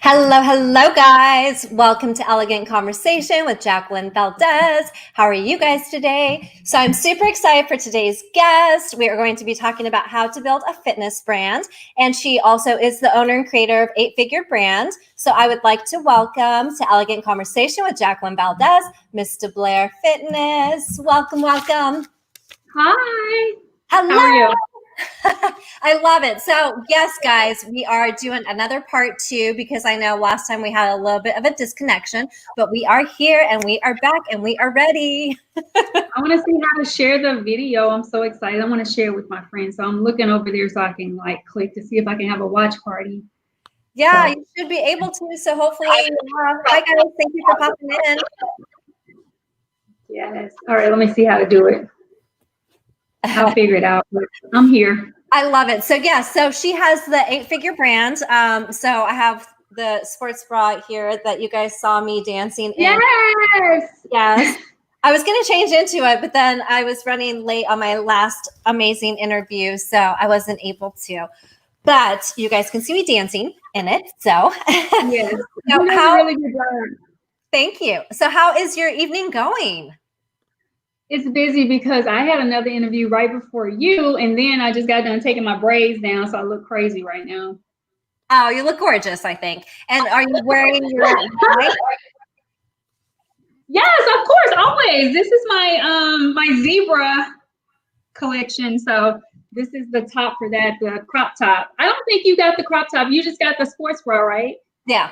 Hello, guys. Welcome to Elegant Conversation with Jacqueline Valdez. How are you guys today? So I'm super excited for today's guest. We are going to be talking about how to build a fitness brand. And she also is the owner and creator of 8-Figure Brand. So I would like to welcome to Elegant Conversation with Jacqueline Valdez, Miss DeBlair Fitness. Welcome. Hi. Hello. How are you? I love it. So yes, guys, we are doing another part 2 because I know last time we had a little bit of a disconnection, but we are here and we are back and we are ready. I want to see how to share the video. I'm so excited. I want to share it with my friends. So I'm looking over there so I can click to see if I can have a watch party. Yeah, you should be able to. So hopefully, hi guys, thank you for popping in. Yes. All right, let me see how to do it. I'll figure it out. But I'm here. I love it. So yeah, so she has the 8-Figure Brand. So I have the sports bra here that you guys saw me dancing in. Yes. I was going to change into it, but then I was running late on my last amazing interview, so I wasn't able to. But you guys can see me dancing in it. So yes, so really good job. Thank you. So how is your evening going? It's busy because I had another interview right before you, and then I just got done taking my braids down, so I look crazy right now. Oh, you look gorgeous, I think. And are you wearing your white? Yes, of course, always. This is my zebra collection. So this is the top for that, the crop top. I don't think you got the crop top. You just got the sports bra, right? Yeah,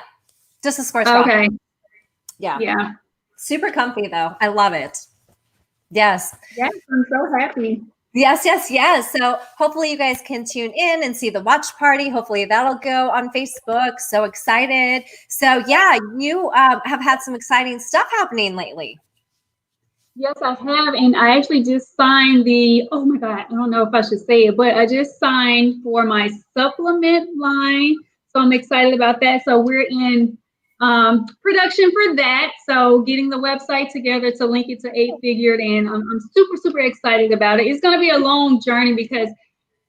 just a sports bra. Okay. Yeah. Super comfy though. I love it. Yes. Yes, I'm so happy. Yes. So hopefully you guys can tune in and see the watch party. Hopefully that'll go on Facebook. So excited. So yeah, you have had some exciting stuff happening lately. Yes, I have. And I actually just signed oh my God, I don't know if I should say it, but I just signed for my supplement line. So I'm excited about that. So we're in production for that. So getting the website together to link it to 8-Figured, and I'm super excited about it. It's going to be a long journey because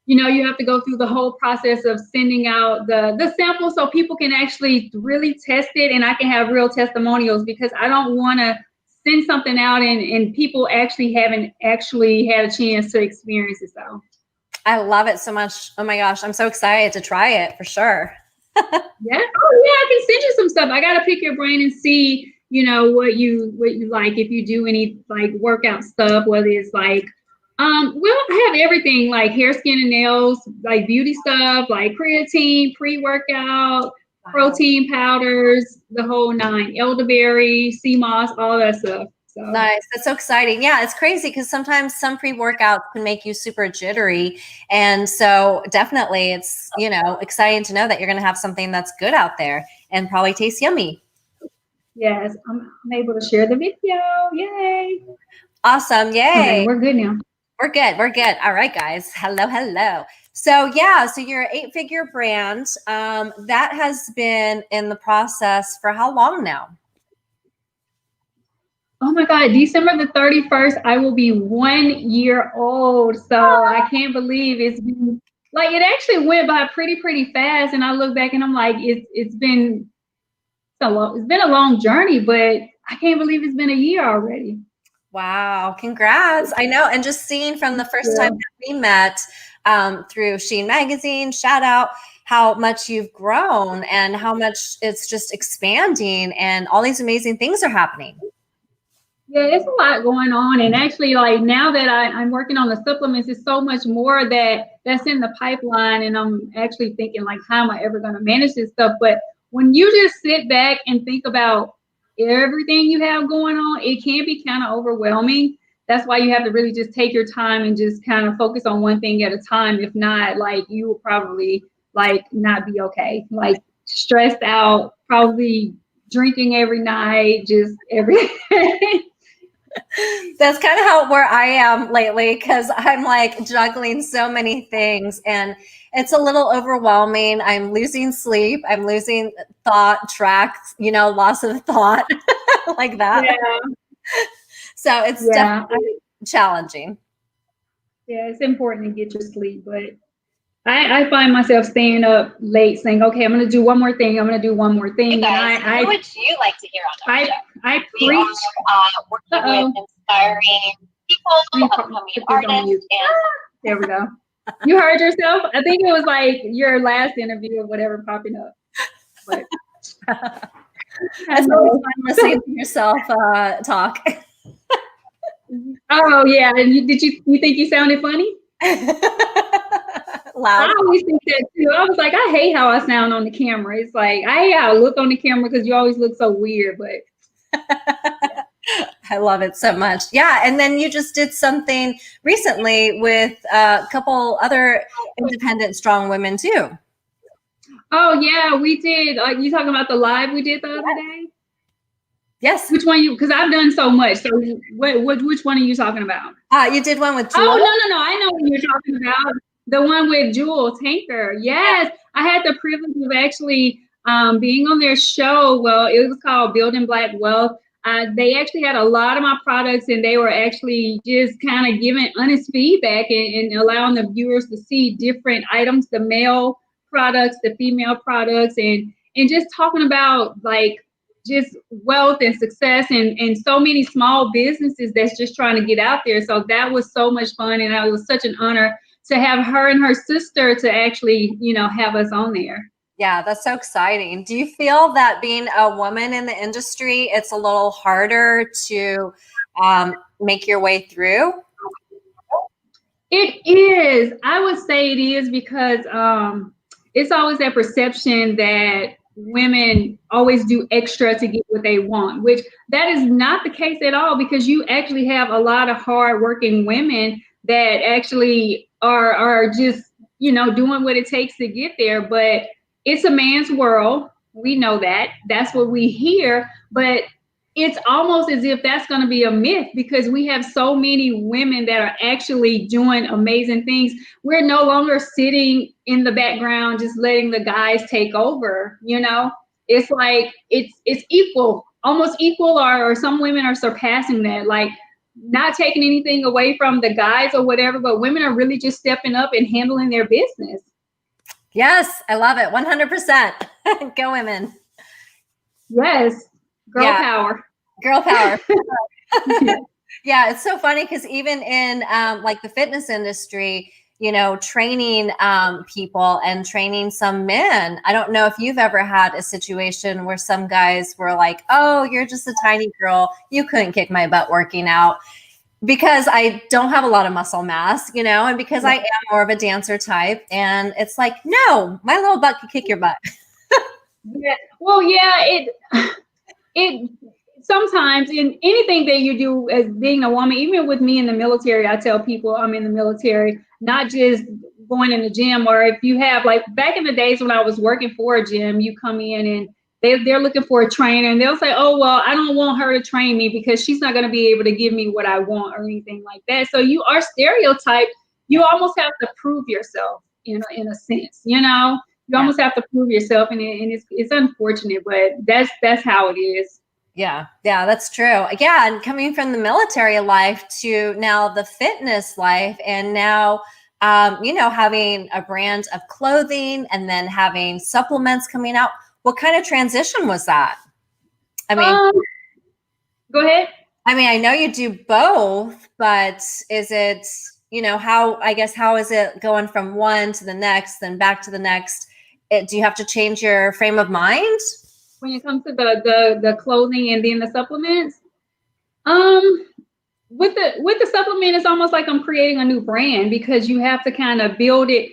you have to go through the whole process of sending out the sample so people can actually really test it, and I can have real testimonials, because I don't want to send something out and people actually haven't actually had a chance to experience it. So I love it so much. Oh my gosh, I'm so excited to try it for sure. Yeah. Oh yeah, I can send you some stuff. I gotta pick your brain and see, what you like, if you do any workout stuff, whether it's I have everything, like hair, skin, and nails, like beauty stuff, like creatine, pre-workout, protein powders, the whole 9, elderberry, sea moss, all that stuff. So. Nice. That's so exciting. Yeah, it's crazy because sometimes some pre-workouts can make you super jittery. And so definitely it's, exciting to know that you're going to have something that's good out there and probably tastes yummy. Yes, I'm able to share the video. Yay. Awesome. Yay. Okay, we're good now. We're good. All right, guys. Hello. So yeah, so your 8-Figure Brand, that has been in the process for how long now? Oh my God, December the 31st, I will be 1 year old. So I can't believe it's been, it actually went by pretty fast. And I look back and I'm like, it's been a long journey, but I can't believe it's been a year already. Wow, congrats. I know. And just seeing from the first time that we met through Sheen Magazine, shout out how much you've grown and how much it's just expanding and all these amazing things are happening. Yeah, it's a lot going on. And actually, now that I'm working on the supplements, there's so much more that's in the pipeline. And I'm actually thinking, how am I ever going to manage this stuff? But when you just sit back and think about everything you have going on, it can be kind of overwhelming. That's why you have to really just take your time and just kind of focus on one thing at a time. If not, you will probably not be okay. Stressed out, probably drinking every night, just everything. That's kind of where I am lately, because I'm juggling so many things and it's a little overwhelming. I'm losing sleep. I'm losing thought tracks, loss of thought like that. Yeah. So it's definitely challenging. Yeah, it's important to get your sleep, but I find myself staying up late saying, okay, I'm going to do one more thing. I'm going to do one more thing. You guys, who would you like to hear on our show? I We preach. are working with inspiring people, upcoming artists, and there we go. You heard yourself? I think it was like your last interview or whatever popping up. But it's always fun listening to yourself talk. Oh yeah, and you think you sounded funny? Loud. I always think that too. I was like, I hate how I sound on the camera. It's like I hate how I look on the camera because you always look so weird. But I love it so much. Yeah, and then you just did something recently with a couple other independent strong women too. Oh yeah, we did. You talking about the live we did the other day? Yes. Which one you? Because I've done so much. So which one are you talking about? You did one with Jewel. Oh no! I know what you're talking about. The one with Jewel Tanker. Yes, I had the privilege of actually being on their show. Well, it was called Building Black Wealth. They actually had a lot of my products, and they were actually just kind of giving honest feedback and allowing the viewers to see different items, the male products, the female products, and just talking about like just wealth and success and so many small businesses that's just trying to get out there. So that was so much fun, and it was such an honor to have her and her sister to actually, have us on there. Yeah, that's so exciting. Do you feel that being a woman in the industry, it's a little harder to make your way through? It is. I would say it is because it's always that perception that women always do extra to get what they want, which that is not the case at all, because you actually have a lot of hardworking women that actually are just, doing what it takes to get there. But it's a man's world. We know that. That's what we hear. But it's almost as if that's going to be a myth, because we have so many women that are actually doing amazing things. We're no longer sitting in the background just letting the guys take over. It's like it's equal, almost equal, or some women are surpassing that, like not taking anything away from the guys or whatever, but women are really just stepping up and handling their business. Yes, I love it. 100%. Go women. Yes. Girl power. Girl power. Yeah, it's so funny because even in like the fitness industry, training people and training some men. I don't know if you've ever had a situation where some guys were like, oh, you're just a tiny girl. You couldn't kick my butt working out. Because I don't have a lot of muscle mass, and because I am more of a dancer type. And it's like, no, my little butt can kick your butt. Yeah. Well, yeah, it sometimes in anything that you do as being a woman, even with me in the military, I tell people I'm in the military, not just going in the gym, or if you have, like back in the days when I was working for a gym, you come in and they're looking for a trainer, and they'll say, oh, well, I don't want her to train me because she's not going to be able to give me what I want or anything like that. So you are stereotyped. You almost have to prove yourself in a sense, you almost have to prove yourself, and it's unfortunate, but that's how it is. Yeah, that's true. Yeah, and coming from the military life to now the fitness life, and now having a brand of clothing and then having supplements coming out. What kind of transition was that? I mean, go ahead. I mean, I know you do both, but is it, how is it going from one to the next, then back to the next? Do you have to change your frame of mind? When it comes to the clothing and then the supplements, with the supplement, it's almost like I'm creating a new brand, because you have to kind of build it.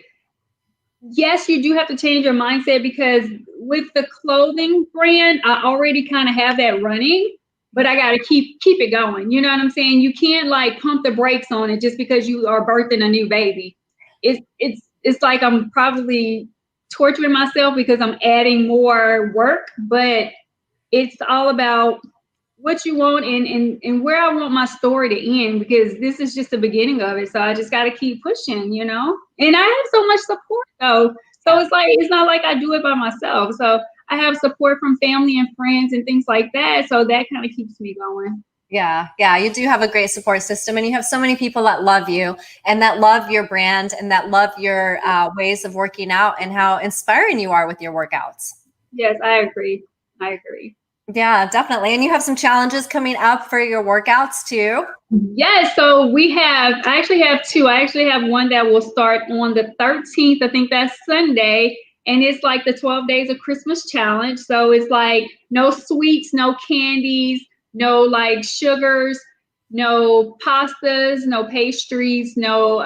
Yes, you do have to change your mindset, because with the clothing brand, I already kind of have that running, but I got to keep it going. You know what I'm saying? You can't like pump the brakes on it just because you are birthing a new baby. It's like I'm probably torturing myself because I'm adding more work, but it's all about what you want and where I want my story to end, because this is just the beginning of it. So I just got to keep pushing, and I have so much support though. So it's not like I do it by myself. So I have support from family and friends and things like that. So that kind of keeps me going. Yeah, yeah, you do have a great support system, and you have so many people that love you and that love your brand and that love your ways of working out and how inspiring you are with your workouts. Yes, I agree. I agree. Yeah, definitely. And you have some challenges coming up for your workouts too. Yes, so I actually have two. I actually have one that will start on the 13th. I think that's Sunday. And it's like the 12 days of Christmas challenge. So it's like no sweets, no candies, no like sugars, no pastas, no pastries, no,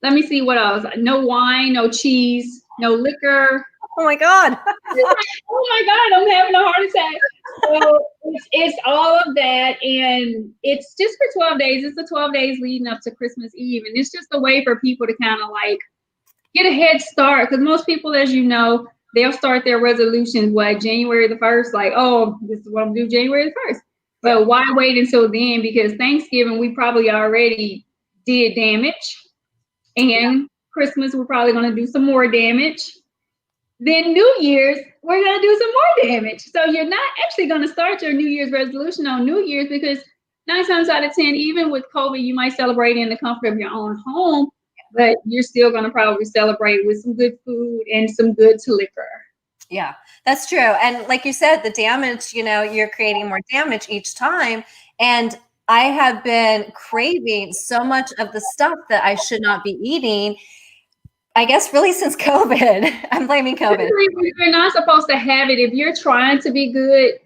let me see what else. No wine, no cheese, no liquor. Oh my God. Oh my God, I'm having a heart attack. So it's all of that. And it's just for 12 days. It's the 12 days leading up to Christmas Eve. And it's just a way for people to kind of like get a head start. Because most people, as you know, they'll start their resolutions, January the 1st? Like, oh, this is what I'm going to do January the 1st. But why wait until then? Because Thanksgiving, we probably already did damage. And Christmas, we're probably going to do some more damage. Then New Year's, we're going to do some more damage. So you're not actually going to start your New Year's resolution on New Year's, because 9 times out of 10, even with COVID, you might celebrate in the comfort of your own home, but you're still going to probably celebrate with some good food and some good liquor. Yeah, that's true. And like you said, the damage, you're creating more damage each time. And I have been craving so much of the stuff that I should not be eating, I guess really since COVID. I'm blaming COVID. You're not supposed to have it. If you're trying to be good,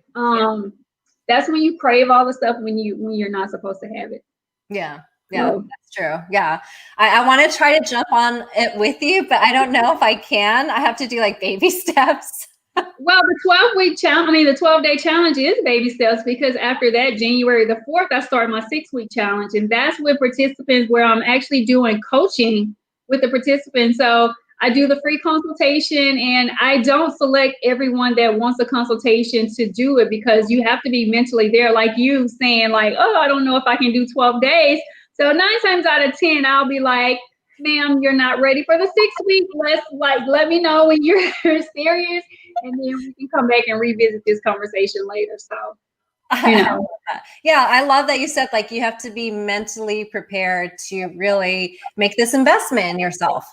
that's when you crave all the stuff when you're not supposed to have it. Yeah. Yeah, that's true. Yeah. I want to try to jump on it with you, but I don't know if I can. I have to do like baby steps. Well, the 12-week challenge, the 12-day challenge is baby steps, because after that, January the 4th, I start my 6-week challenge. And that's with participants where I'm actually doing coaching with the participants. So I do the free consultation, and I don't select everyone that wants a consultation to do it, because you have to be mentally there, like you saying like, oh, I don't know if I can do 12 days. So 9 times out of 10, I'll be like, ma'am, you're not ready for the 6 week. Let me know when you're serious, and then we can come back and revisit this conversation later. So, Yeah, I love that you said like you have to be mentally prepared to really make this investment in yourself.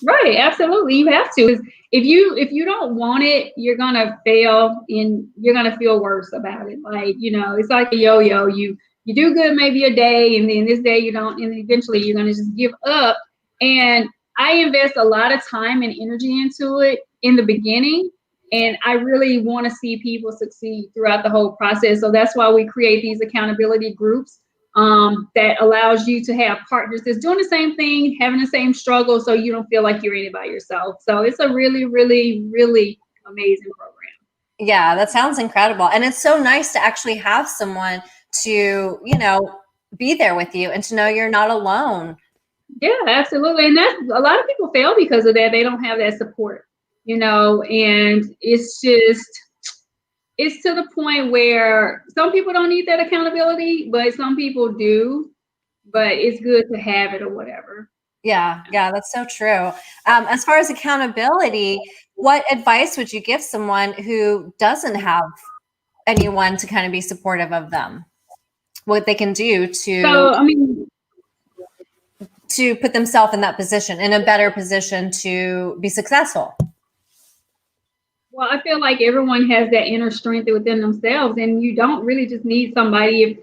Right, absolutely, you have to. If you don't want it, you're gonna fail, and you're gonna feel worse about it. Like, it's like a yo-yo. You do good maybe a day, and then this day you don't, and eventually you're gonna just give up. And I invest a lot of time and energy into it in the beginning, and I really want to see people succeed throughout the whole process. So that's why we create these accountability groups that allows you to have partners that's doing the same thing, having the same struggle, so you don't feel like you're in it by yourself. So it's a really, really, really amazing program. Yeah, that sounds incredible. And it's so nice to actually have someone to, be there with you and to know you're not alone. Yeah, absolutely. And that's a lot of people fail because of that. They don't have that support, and it's to the point where some people don't need that accountability, but some people do. But it's good to have it or whatever. Yeah, that's so true. As far as accountability, what advice would you give someone who doesn't have anyone to kind of be supportive of them? What they can do to put themselves in that position, in a better position to be successful? Well, I feel like everyone has that inner strength within themselves, and you don't really just need somebody.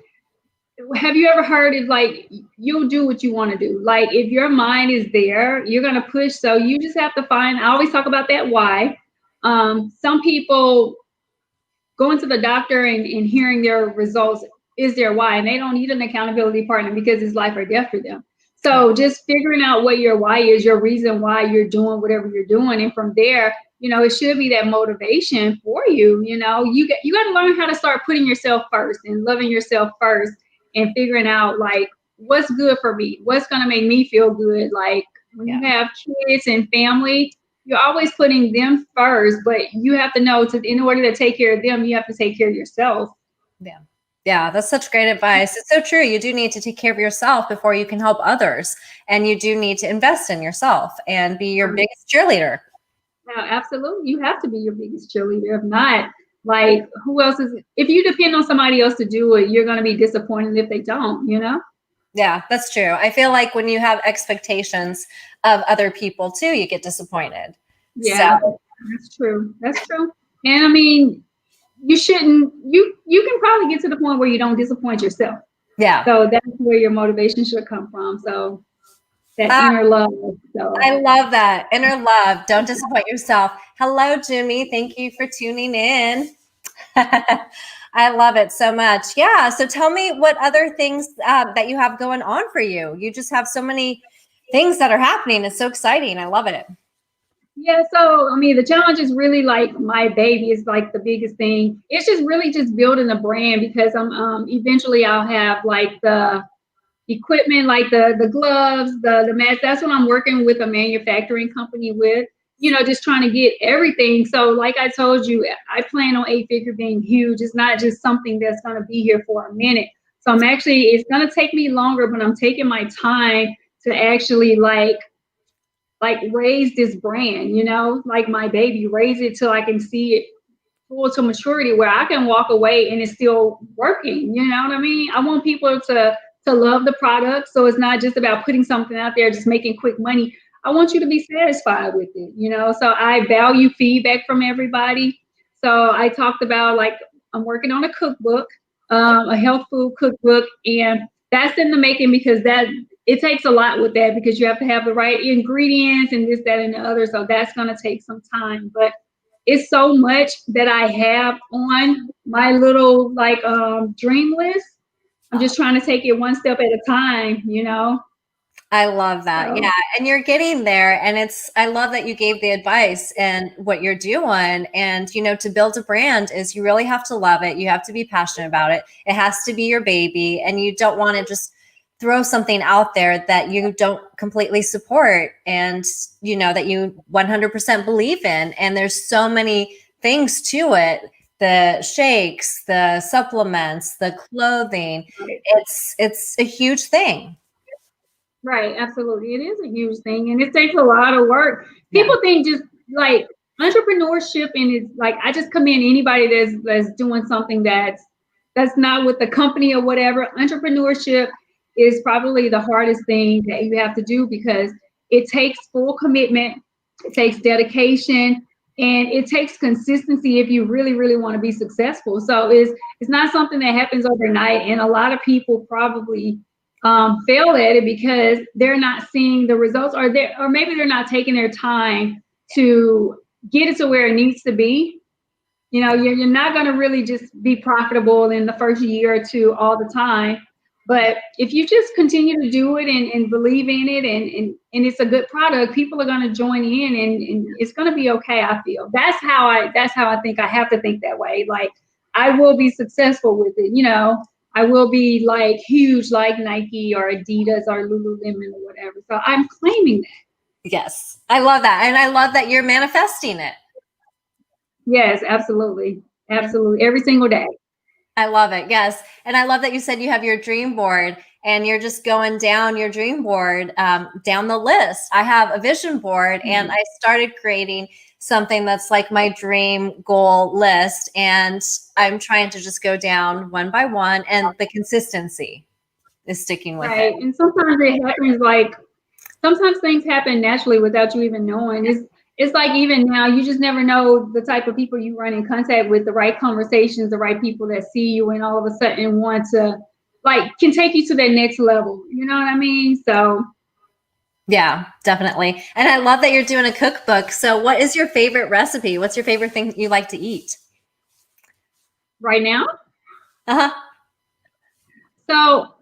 Have you ever heard of like, you'll do what you want to do? Like, if your mind is there, you're going to push. So you just have to I always talk about that why. Some people going to the doctor and hearing their results is their why, and they don't need an accountability partner because it's life or death for them. So just figuring out what your why is, your reason why you're doing whatever you're doing, and from there, it should be that motivation for you. You got to learn how to start putting yourself first and loving yourself first, and figuring out like what's good for me, what's going to make me feel good. Like when you have kids and family, you're always putting them first, but you have to know in order to take care of them, you have to take care of yourself. Yeah, that's such great advice. It's so true. You do need to take care of yourself before you can help others. And you do need to invest in yourself and be your biggest cheerleader. Yeah, absolutely. You have to be your biggest cheerleader. If not, Like, who else is, if you depend on somebody else to do it, you're going to be disappointed if they don't, you know? Yeah, that's true. I feel like when you have expectations of other people too, you get disappointed. So Yeah, that's true. That's true. And I mean, you shouldn't, you can probably get to the point where you don't disappoint yourself. yeah. So that's where your motivation should come from. So that Ah, inner love. So I love that. Inner love. Don't disappoint yourself. Hello, Jimmy. Thank you for tuning in. I love it so much. Yeah. So tell me what other things that you have going on for you. You just have so many things that are happening. It's so exciting. I love it. yeah, so I mean, the challenge is really like my baby is like the biggest thing. It's just really just building a brand because I'm eventually I'll have like the equipment, like the gloves, the masks. That's what I'm working with a manufacturing company with. You know, just trying to get everything. So, like I told you, I plan on 8-figure being huge. It's not just something that's going to be here for a minute. So I'm actually, it's going to take me longer, but I'm taking my time to actually like raise this brand, you know, like my baby, raise it till I can see it full to maturity where I can walk away and it's still working. You know what I mean? I want people to love the product. So it's not just about putting something out there, just making quick money. I want you to be satisfied with it, you know. So I value feedback from everybody. So I talked about like I'm working on a cookbook, a health food cookbook, and that's in the making because that it takes a lot with that because you have to have the right ingredients and this, that, and the other. So that's going to take some time. But it's so much that I have on my little like dream list. I'm just trying to take it one step at a time, you know. I love that. So Yeah. And you're getting there. And I love that you gave the advice and what you're doing. And, to build a brand is you really have to love it. You have to be passionate about it. It has to be your baby. And you don't want to just throw something out there that you don't completely support and, that you 100% believe in. And there's so many things to it. The shakes, the supplements, the clothing. It's a huge thing. right, absolutely. It is a huge thing and it takes a lot of work. Yeah. People think just like entrepreneurship and it's like I just commend anybody that's doing something that's not with the company or whatever. Entrepreneurship is probably the hardest thing that you have to do because it takes full commitment, it takes dedication, and it takes consistency if you really, really want to be successful. So it's not something that happens overnight, and a lot of people probably fail at it because they're not seeing the results, or maybe they're not taking their time to get it to where it needs to be. You're not going to really just be profitable in the first year or two all the time. But if you just continue to do it and believe in it and it's a good product, people are going to join in and it's going to be okay. I feel that's how I think I have to think that way. Like I will be successful with it. I will be like huge like Nike or Adidas or Lululemon or whatever. So I'm claiming that. Yes, I love that. And I love that you're manifesting it. Yes, absolutely. Absolutely. Every single day. I love it. Yes. And I love that you said you have your dream board and you're just going down your dream board, down the list. I have a vision board and I started creating something that's like my dream goal list. And I'm trying to just go down one by one, and the consistency is sticking with it. Right. And sometimes it happens like sometimes things happen naturally without you even knowing. It's like even now, you just never know the type of people you run in contact with, the right conversations, the right people that see you and all of a sudden want to can take you to that next level. You know what I mean? So yeah, definitely. And I love that you're doing a cookbook. So what is your favorite recipe? What's your favorite thing you like to eat? right now, Uh-huh. so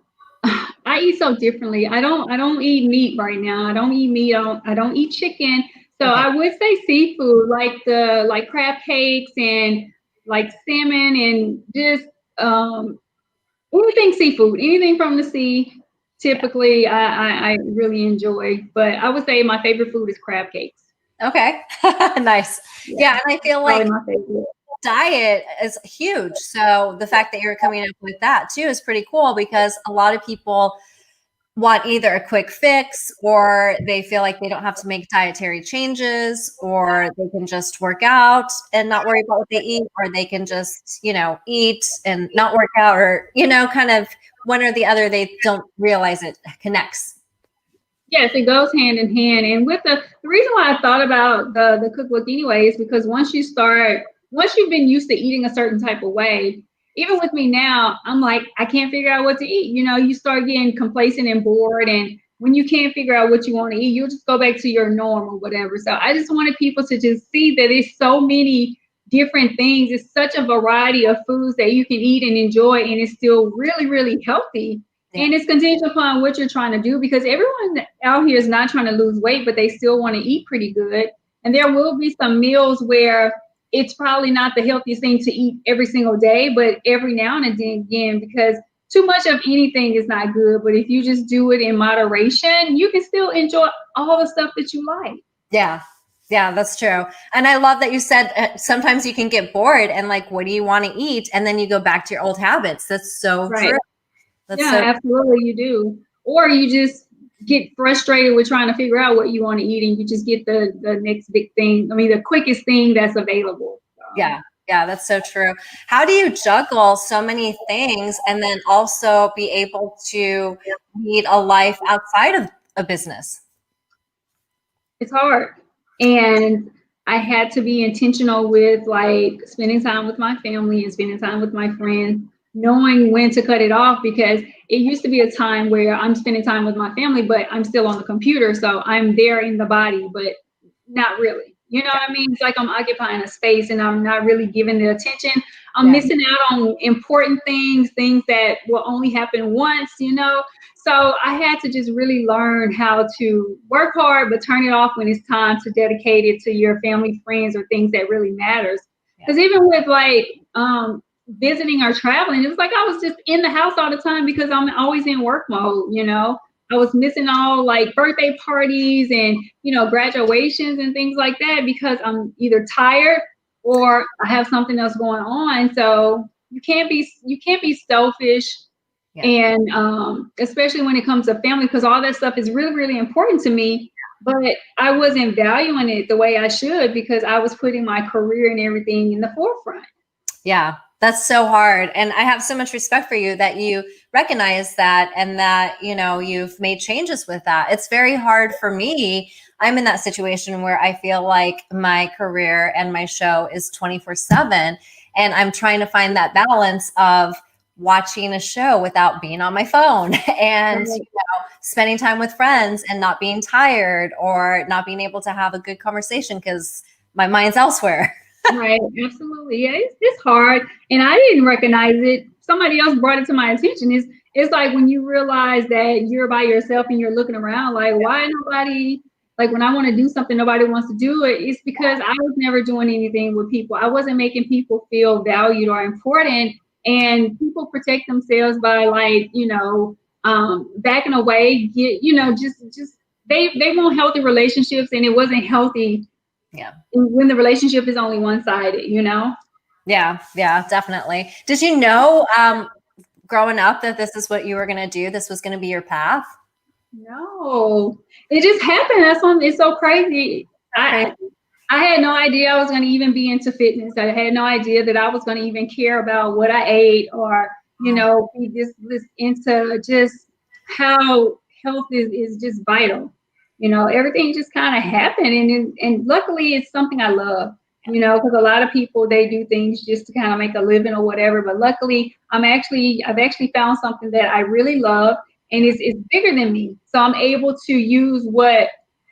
I eat so differently. I don't eat meat right now. I don't eat meat. I don't eat chicken. So Okay. I would say seafood, like crab cakes and like salmon and just anything seafood, anything from the sea. Typically, I really enjoy. But I would say my favorite food is crab cakes. Okay. Nice. Yeah, Yeah. And I feel probably like my favorite. diet is huge. So the fact that you're coming up with that too is pretty cool because a lot of people want either a quick fix, or they feel like they don't have to make dietary changes, or they can just work out and not worry about what they eat, or they can just, eat and not work out, or, kind of one or the other. They don't realize it connects. Yes, it goes hand in hand. And with the reason why I thought about the cookbook anyway is because once you've been used to eating a certain type of way, even with me now, I'm like, I can't figure out what to eat. You start getting complacent and bored. And when you can't figure out what you want to eat, you'll just go back to your norm or whatever. So I just wanted people to just see that there's so many different things. It's such a variety of foods that you can eat and enjoy, and it's still really, really healthy. Yeah. And it's contingent upon what you're trying to do, because everyone out here is not trying to lose weight, but they still want to eat pretty good. And there will be some meals where it's probably not the healthiest thing to eat every single day, but every now and again, because too much of anything is not good. But if you just do it in moderation, you can still enjoy all the stuff that you like. Yeah. Yeah, that's true. And I love that you said sometimes you can get bored and like, what do you want to eat? And then you go back to your old habits. That's so true. Absolutely, you do. Or you just get frustrated with trying to figure out what you want to eat, and you just get the next big thing. I mean, the quickest thing that's available. So. Yeah, that's so true. How do you juggle so many things and then also be able to lead a life outside of a business? It's hard. And I had to be intentional with like spending time with my family and spending time with my friends, knowing when to cut it off, because it used to be a time where I'm spending time with my family, but I'm still on the computer. So I'm there in the body, but not really. You know what I mean? It's like I'm occupying a space and I'm not really giving the attention. I'm missing out on important things that will only happen once, So I had to just really learn how to work hard, but turn it off when it's time to dedicate it to your family, friends, or things that really matters. Because even with like visiting or traveling, it was like I was just in the house all the time because I'm always in work mode, I was missing all like birthday parties and, graduations and things like that because I'm either tired or I have something else going on. So you can't be selfish. Yeah. And especially when it comes to family, because all that stuff is really, really important to me. But I wasn't valuing it the way I should because I was putting my career and everything in the forefront. Yeah, that's so hard. And I have so much respect for you that you recognize that and that, you've made changes with that. It's very hard for me. I'm in that situation where I feel like my career and my show is 24/7. And I'm trying to find that balance of watching a show without being on my phone and spending time with friends and not being tired or not being able to have a good conversation because my mind's elsewhere. Right, absolutely. Yeah, it's hard, and I didn't recognize it. Somebody else brought it to my attention. It's like when you realize that you're by yourself and you're looking around, like why nobody, like when I want to do something, nobody wants to do it. It's because I was never doing anything with people. I wasn't making people feel valued or important. And people protect themselves by like, backing away, just they want healthy relationships, and it wasn't healthy. Yeah. When the relationship is only one-sided, Yeah, definitely. Did you know growing up that this is what you were going to do? This was going to be your path? No, it just happened. It's so crazy. I had no idea I was going to even be into fitness. I had no idea that I was going to even care about what I ate or, be this into just how health is just vital. Everything just kind of happened. And luckily it's something I love, because a lot of people, they do things just to kind of make a living or whatever. But luckily I've actually found something that I really love, and it's bigger than me. So I'm able to use what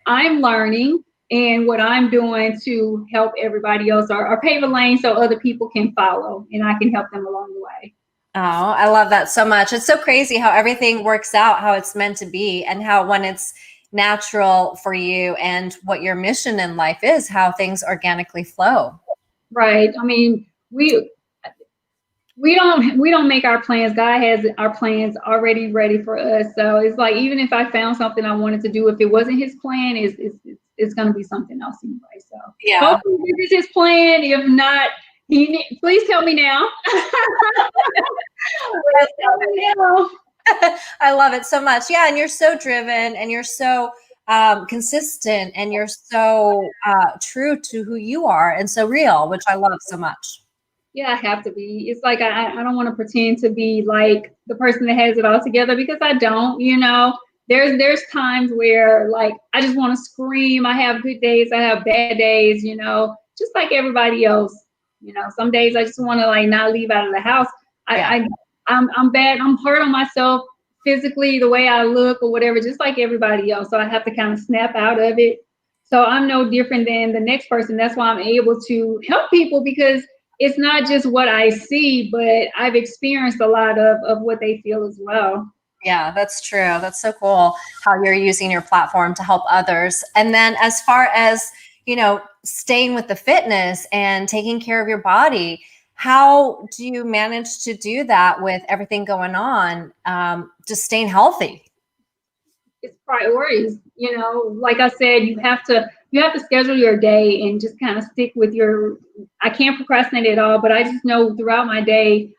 I'm learning and what I'm doing to help everybody else or pave a lane so other people can follow and I can help them along the way. Oh, I love that so much. It's so crazy how everything works out, how it's meant to be, and how when it's natural for you and what your mission in life is, how things organically flow. Right. I mean, we don't make our plans. God has our plans already ready for us. So it's like, even if I found something I wanted to do, if it wasn't his plan, it's going to be something else anyway. So hopefully this is his plan. If not, please tell me now. Please tell me now. I love it so much. Yeah. And you're so driven and you're so consistent and you're so true to who you are and so real, which I love so much. Yeah, I have to be. It's like I don't want to pretend to be like the person that has it all together because I don't, you know. There's times where like I just want to scream. I have good days, I have bad days, you know, just like everybody else. You know, some days I just want to like not leave out of the house. Yeah. I'm bad. I'm hard on myself physically, the way I look or whatever, just like everybody else. So I have to kind of snap out of it. So I'm no different than the next person. That's why I'm able to help people because it's not just what I see, but I've experienced a lot of what they feel as well. Yeah, that's true. That's so cool how you're using your platform to help others. And then as far as, staying with the fitness and taking care of your body, how do you manage to do that with everything going on? Just staying healthy. It's priorities, you know, like I said, you have to schedule your day and just kind of stick with your, I can't procrastinate at all, but I just know throughout my day,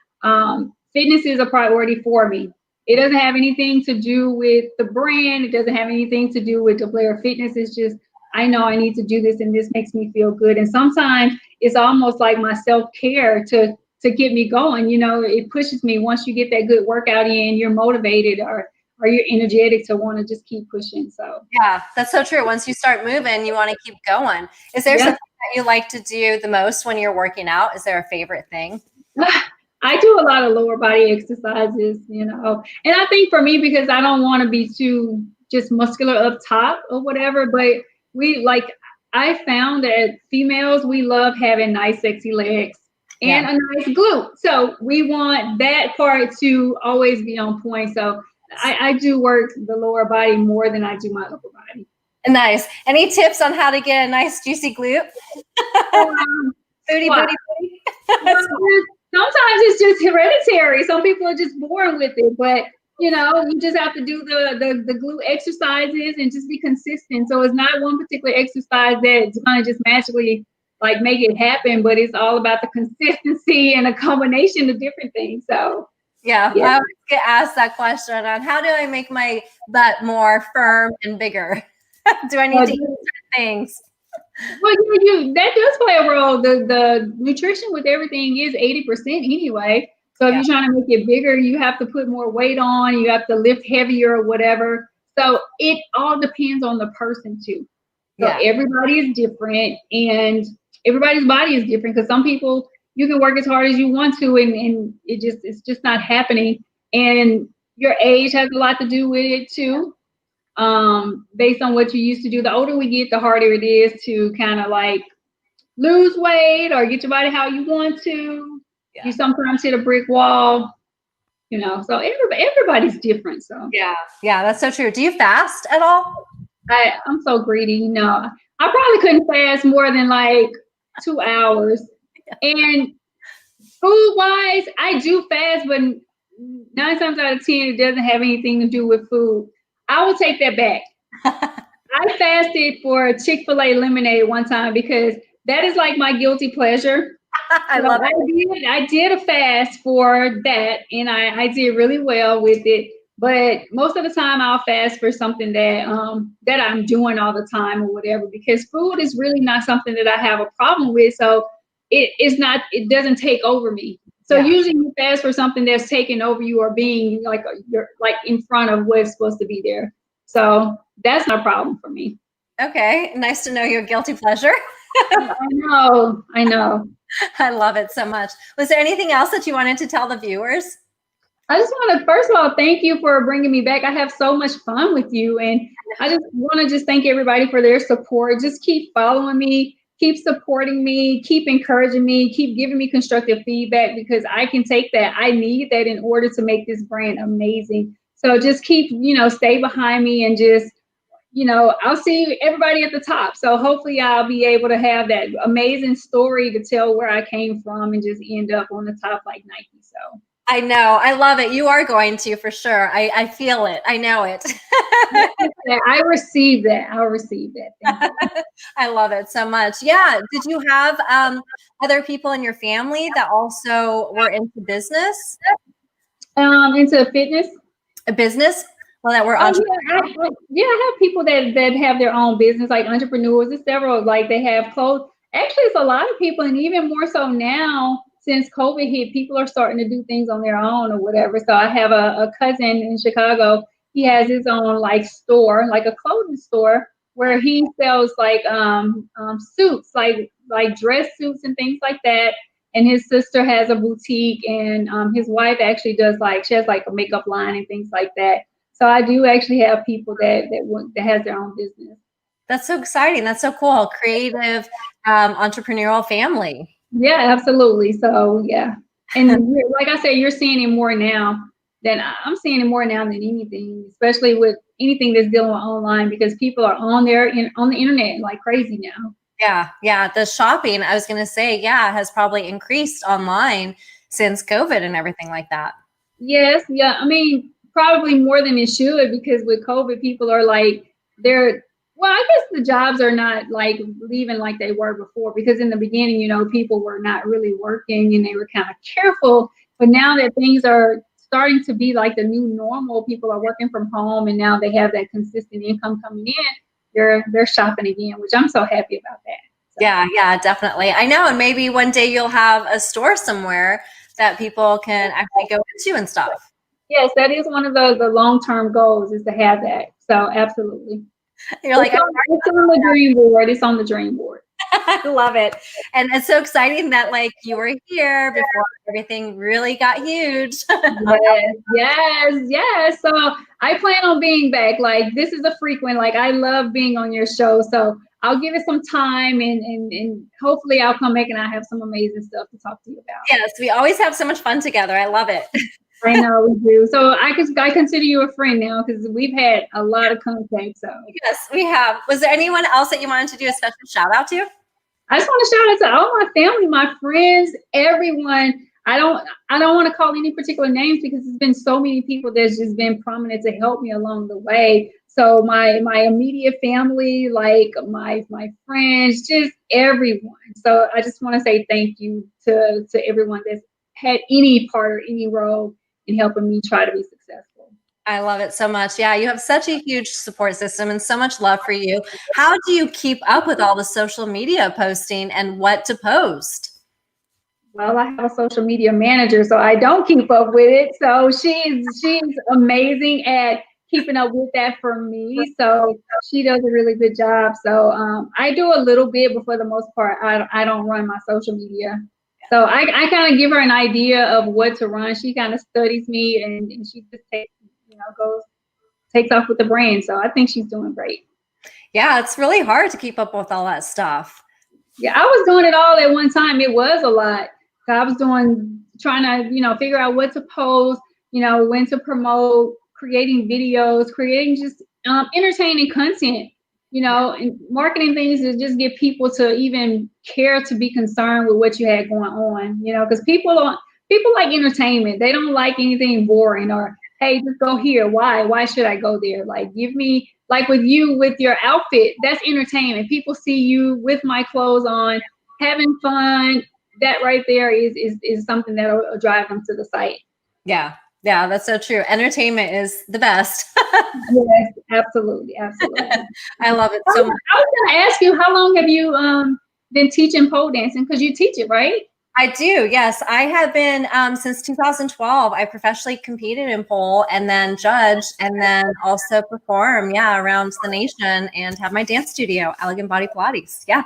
fitness is a priority for me. It doesn't have anything to do with the brand. It doesn't have anything to do with DeBlair Fitness. It's just, I know I need to do this and this makes me feel good. And sometimes it's almost like my self-care to get me going. You know, it pushes me once you get that good workout in, you're motivated or you're energetic to want to just keep pushing. So Yeah, that's so true. Once you start moving, you want to keep going. Is there yeah. something that you like to do the most when you're working out? Is there a favorite thing? I do a lot of lower body exercises, you know, and I think for me, because I don't want to be too just muscular up top or whatever, but I found that females, we love having nice, sexy legs and Yeah. a nice glute. So we want that part to always be on point. So I do work the lower body more than I do my upper body. Nice. Any tips on how to get a nice juicy glute? Booty, Well, booty, booty. well, sometimes it's just hereditary. Some people are just born with it, but you know, you just have to do the glute exercises and just be consistent. So it's not one particular exercise that's gonna just magically like make it happen, but it's all about the consistency and a combination of different things. So Yeah, yeah. I always get asked that question on how do I make my butt more firm and bigger? Do I need to eat certain things? Well, that does play a role. The nutrition with everything is 80% anyway. So if Yeah. you're trying to make it bigger, you have to put more weight on, you have to lift heavier or whatever. So it all depends on the person too. So Yeah. everybody is different and everybody's body is different because some people you can work as hard as you want to and it's just not happening. And your age has a lot to do with it too, based on what you used to do. The older we get, the harder it is to kind of like lose weight or get your body how you want to. Yeah. You sometimes hit a brick wall, you know. So everybody's different. So Yeah, that's so true. Do you fast at all? I'm so greedy. No, I probably couldn't fast more than like 2 hours. And food wise, I do fast, but 9 times out of 10, it doesn't have anything to do with food. I will take that back. I fasted for Chick-fil-A lemonade one time because that is like my guilty pleasure. I So love it. I did a fast for that and I did really well with it. But most of the time I'll fast for something that I'm doing all the time or whatever, because food is really not something that I have a problem with. So it doesn't take over me. So Yeah. usually you fast for something that's taking over you or being like you're like in front of what's supposed to be there. So that's not a problem for me. Okay. Nice to know your guilty pleasure. I know. I love it so much. Was there anything else that you wanted to tell the viewers? I just want to, first of all, thank you for bringing me back. I have so much fun with you. And I just want to just thank everybody for their support. Just keep following me, keep supporting me, keep encouraging me, keep giving me constructive feedback because I can take that. I need that in order to make this brand amazing. So just keep, stay behind me and just, I'll see everybody at the top. So hopefully I'll be able to have that amazing story to tell where I came from and just end up on the top like Nike. So I know. I love it. You are going to for sure. I feel it. I know it. I received that. I'll receive that. Thank you. I love it so much. Yeah. Did you have other people in your family that also were into business? Into fitness? A business? Well, that we're Oh entrepreneurs. yeah, I have people that have their own business, like entrepreneurs. There's several, like they have clothes. Actually, it's a lot of people, and even more so now since COVID hit, people are starting to do things on their own or whatever. So I have a cousin in Chicago. He has his own like store, like a clothing store, where he sells like suits, like dress suits and things like that. And his sister has a boutique, and his wife actually does like she has like a makeup line and things like that. So I do actually have people that has their own business. That's so exciting. That's so cool. Creative, entrepreneurial family. Yeah, absolutely. So yeah, and like I said, you're seeing it more now than I'm seeing it more now than anything, especially with anything that's dealing with online, because people are on there on the internet like crazy now. Yeah, yeah. The shopping, I was going to say, yeah, has probably increased online since COVID and everything like that. Yes, yeah. I mean, probably more than it should, because with COVID, people are like they're well, I guess the jobs are not like leaving like they were before, because in the beginning, people were not really working and they were kind of careful. But now that things are starting to be like the new normal, people are working from home and now they have that consistent income coming in. They're shopping again, which I'm so happy about that. So. Yeah, yeah, definitely. I know. And maybe one day you'll have a store somewhere that people can actually go into and stuff. Yes, that is one of the long-term goals, is to have that. So absolutely. You're like, It's on the dream board. It's on the dream board. I love it. And it's so exciting that like you were here before everything really got huge. Yes. So I plan on being back. Like this is a frequent, like I love being on your show. So I'll give it some time, and hopefully I'll come back and I have some amazing stuff to talk to you about. Yes, we always have so much fun together. I love it. I know we do. So I consider you a friend now, because we've had a lot of contact. So Yes, we have. Was there anyone else that you wanted to do a special shout out to? I just want to shout out to all my family, my friends, everyone. I don't want to call any particular names, because there's been so many people that's just been prominent to help me along the way. So my immediate family, like my friends, just everyone. So I just want to say thank you to everyone that's had any part or any role in helping me try to be successful. I love it so much. Yeah, you have such a huge support system and so much love for you. How do you keep up with all the social media posting and what to post? Well, I have a social media manager, so I don't keep up with it. So she's amazing at keeping up with that for me. So she does a really good job. So I do a little bit, but for the most part, I don't run my social media. So I kind of give her an idea of what to run. She kind of studies me, and she just takes off with the brand. So I think she's doing great. Yeah, it's really hard to keep up with all that stuff. Yeah, I was doing it all at one time. It was a lot. So I was trying to, figure out what to post, when to promote, creating videos, creating just entertaining content, and marketing things to just get people to even care to be concerned with what you had going on, because people like entertainment. They don't like anything boring or, hey, just go here. Why should I go there? Like, give me, like with you, with your outfit, that's entertainment. People see you with my clothes on, having fun. That right there is something that will drive them to the site. Yeah, that's so true. Entertainment is the best. Yes, absolutely. I love it so much. I was going to ask you, how long have you been teaching pole dancing? Because you teach it, right? I do, yes. I have been since 2012. I professionally competed in pole and then judged and then also perform, around the nation and have my dance studio, Elegant Body Pilates. Yeah.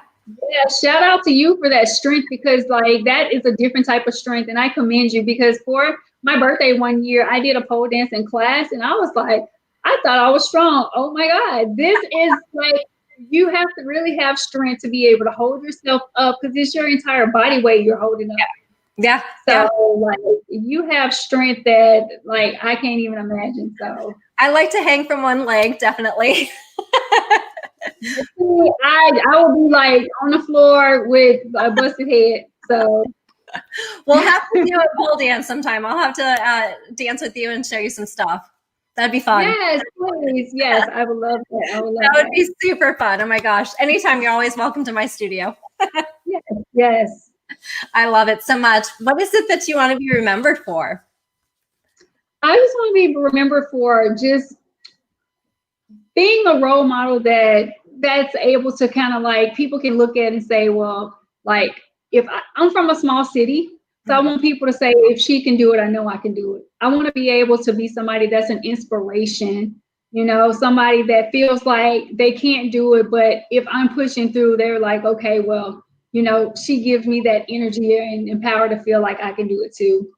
Yeah, shout out to you for that strength, because like that is a different type of strength, and I commend you, because for my birthday one year I did a pole dancing class and I was like, I thought I was strong. Oh my God, this is like, you have to really have strength to be able to hold yourself up, because it's your entire body weight you're holding up. Yeah. So like you have strength that like I can't even imagine. So I like to hang from one leg, definitely. I will be like on the floor with a busted head. So we'll have to do a pole dance sometime. I'll have to dance with you and show you some stuff. That'd be fun. Yes, please. Yes, I would love that. That would be super fun. Oh my gosh. Anytime, you're always welcome to my studio. Yes. I love it so much. What is it that you want to be remembered for? I just want to be remembered for just being a role model that's able to kind of like people can look at and say, well, like if I'm from a small city, so I want people to say, if she can do it, I know I can do it. I want to be able to be somebody that's an inspiration, somebody that feels like they can't do it, but if I'm pushing through, they're like, okay, well, she gives me that energy and power to feel like I can do it too.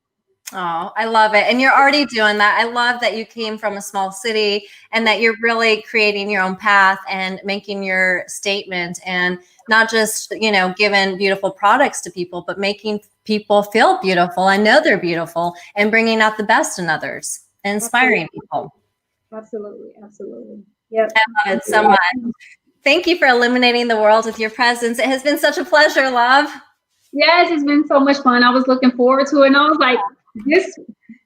Oh, I love it. And you're already doing that. I love that you came from a small city and that you're really creating your own path and making your statement and not just, giving beautiful products to people, but making people feel beautiful and know they're beautiful and bringing out the best in others, and inspiring people. Absolutely. Absolutely. Yep. I love it so much. Thank you for illuminating the world with your presence. It has been such a pleasure, love. Yes, it's been so much fun. I was looking forward to it. And I was like, this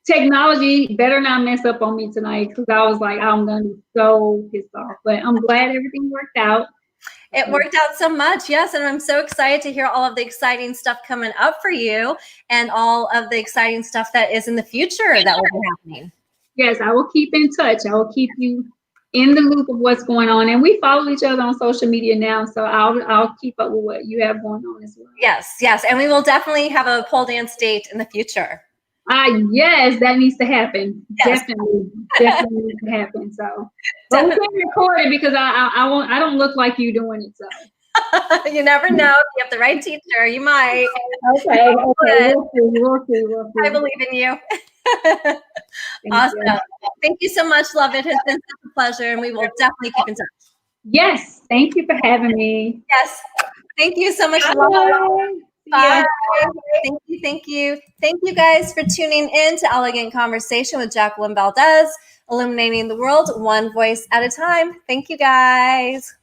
technology better not mess up on me tonight, because I was like, I'm going to be so pissed off. But I'm glad everything worked out. It worked out so much, yes. And I'm so excited to hear all of the exciting stuff coming up for you and all of the exciting stuff that is in the future that will be happening. Yes, I will keep in touch. I will keep you in the loop of what's going on. And we follow each other on social media now, so I'll keep up with what you have going on as well. Yes. And we will definitely have a pole dance date in the future. Yes, that needs to happen. Yes. Definitely needs to happen. So, but we can't record it because I don't look like you doing it. So you never know. If you have the right teacher, you might. Okay. We'll see. I believe in you. Awesome. Thank you so much, love. It has been such a pleasure, and we will definitely keep in touch. Yes. Thank you for having me. Yes. Thank you so much. Bye. Bye. Thank you. Thank you guys for tuning in to Elegant Conversation with Jacqueline Valdez, illuminating the world one voice at a time. Thank you guys.